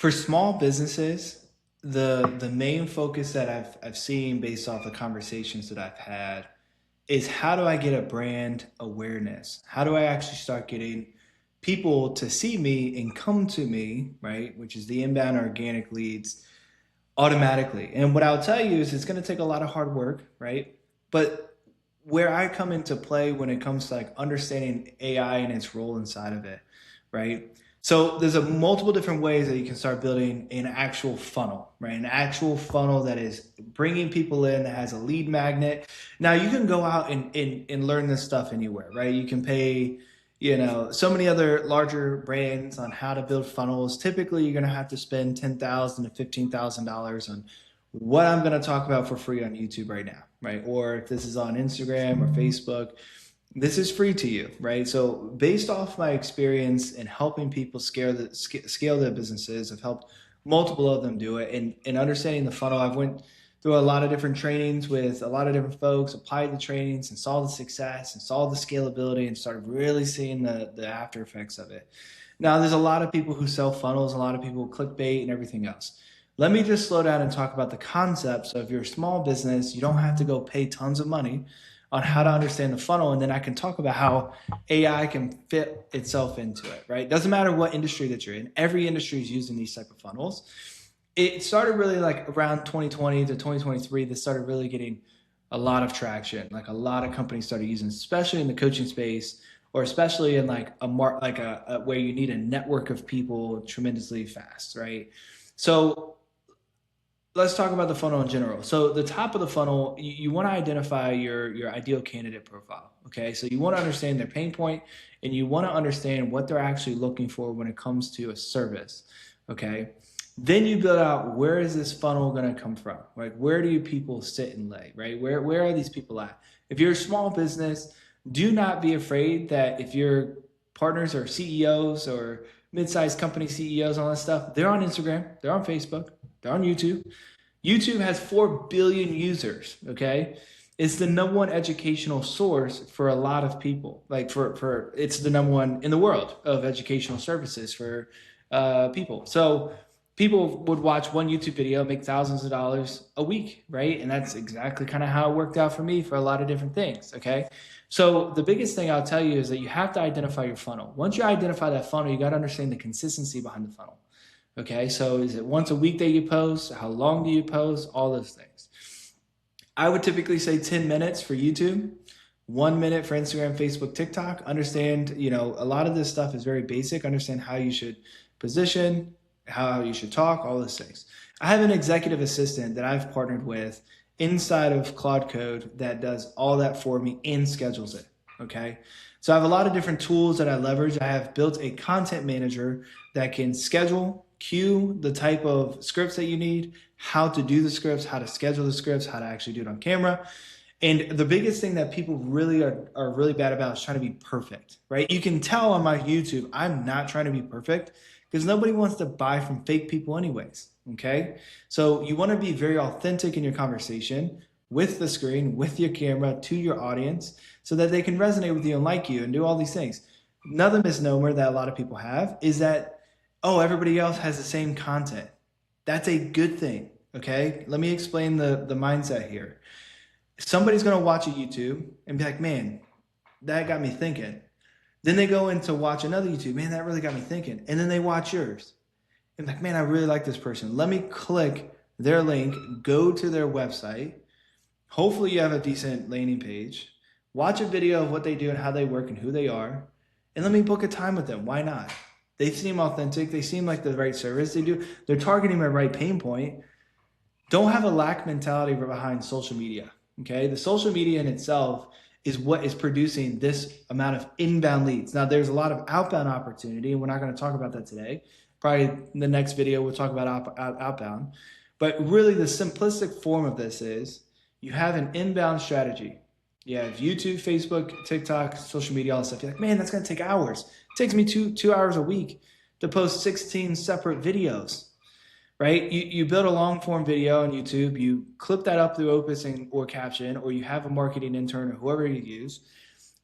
For small businesses, the main focus that I've seen based off the conversations that I've had is how do I get a brand awareness? How do I actually start getting people to see me and come to me, right? Which is the inbound organic leads automatically. And what I'll tell you is it's going to take a lot of hard work, right? But where I come into play when it comes to like understanding AI and its role inside of it, right? So there's a multiple different ways that you can start building an actual funnel, right? An actual funnel that is bringing people in, that has a lead magnet. Now you can go out and learn this stuff anywhere, right? You can pay, so many other larger brands on how to build funnels. Typically, you're going to have to spend $10,000 to $15,000 on what I'm going to talk about for free on YouTube right now, right? Or if this is on Instagram or Facebook, this is free to you, right? So based off my experience in helping people scale their businesses, I've helped multiple of them do it, and understanding the funnel. I've went through a lot of different trainings with a lot of different folks, applied the trainings and saw the success and saw the scalability and started really seeing the after effects of it. Now, there's a lot of people who sell funnels, a lot of people clickbait and everything else. Let me just slow down and talk about the concepts. So if you're a small business, you don't have to go pay tons of money on how to understand the funnel, and then I can talk about how AI can fit itself into it, right? Doesn't matter what industry that you're in. Every industry is using these type of funnels. It started really like around 2020 to 2023. This started really getting a lot of traction. Like a lot of companies started using, especially in the coaching space, or especially in like a where you need a network of people tremendously fast, right? So let's talk about the funnel in general. So the top of the funnel, you want to identify your ideal candidate profile. Okay, so you want to understand their pain point, and you want to understand what they're actually looking for when it comes to a service. Okay, then you build out, where is this funnel going to come from? Like, where do you people sit and lay? Right, where are these people at? If you're a small business, do not be afraid that if your partners are CEOs or mid-sized company CEOs and all that stuff, they're on Instagram, they're on Facebook, they're on YouTube. YouTube has 4 billion users, okay? It's the number one educational source for a lot of people. Like it's the number one in the world of educational services for people. So people would watch one YouTube video, make thousands of dollars a week, right? And that's exactly kind of how it worked out for me for a lot of different things, okay? So the biggest thing I'll tell you is that you have to identify your funnel. Once you identify that funnel, you got to understand the consistency behind the funnel. Okay, so is it once a week that you post? How long do you post? All those things. I would typically say 10 minutes for YouTube, 1 minute for Instagram, Facebook, TikTok. Understand, a lot of this stuff is very basic. Understand how you should position, how you should talk, all those things. I have an executive assistant that I've partnered with inside of Claude Code that does all that for me and schedules it. Okay, so I have a lot of different tools that I leverage. I have built a content manager that can schedule, cue the type of scripts that you need, how to do the scripts, how to schedule the scripts, how to actually do it on camera. And the biggest thing that people really are really bad about is trying to be perfect, right? You can tell on my YouTube, I'm not trying to be perfect because nobody wants to buy from fake people anyways, okay? So you want to be very authentic in your conversation with the screen, with your camera, to your audience, so that they can resonate with you and like you and do all these things. Another misnomer that a lot of people have is that, oh, everybody else has the same content. That's a good thing, okay? Let me explain the mindset here. Somebody's going to watch a YouTube and be like, man, that got me thinking. Then they go in to watch another YouTube, man, that really got me thinking. And then they watch yours. And like, man, I really like this person. Let me click their link, go to their website. Hopefully you have a decent landing page. Watch a video of what they do and how they work and who they are. And let me book a time with them. Why not? They seem authentic. They seem like the right service. They're targeting my right pain point. Don't have a lack mentality behind social media. Okay. The social media in itself is what is producing this amount of inbound leads. Now there's a lot of outbound opportunity, and we're not going to talk about that today. Probably in the next video, we'll talk about outbound, but really the simplistic form of this is you have an inbound strategy. You have YouTube, Facebook, TikTok, social media, all that stuff. You're like, man, that's going to take hours. It takes me two hours a week to post 16 separate videos, right? You build a long form video on YouTube, you clip that up through Opus or Caption, or you have a marketing intern or whoever you use.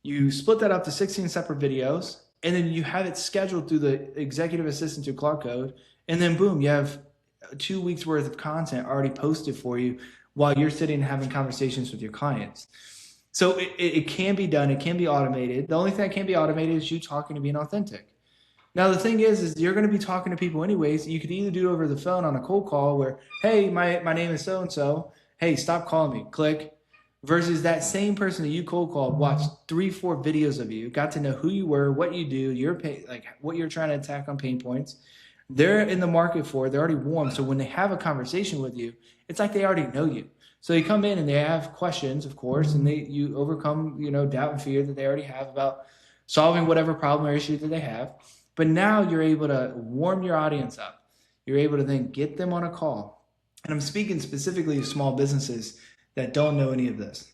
You split that up to 16 separate videos. and then you have it scheduled through the executive assistant to Claude Code, and then boom, you have 2 weeks worth of content already posted for you while you're sitting and having conversations with your clients. So it can be done. It can be automated. The only thing that can't be automated is you talking and being authentic. Now, the thing is you're going to be talking to people anyways. You could either do it over the phone on a cold call where, hey, my name is so-and-so. Hey, stop calling me. Click. Versus that same person that you cold called watched 3-4 videos of you, got to know who you were, what you do, like what you're trying to attack on pain points. They're in the market for it. They're already warm. So when they have a conversation with you, it's like they already know you. So you come in and they have questions, of course, and you overcome, doubt and fear that they already have about solving whatever problem or issue that they have. But now you're able to warm your audience up. You're able to then get them on a call. And I'm speaking specifically to small businesses that don't know any of this.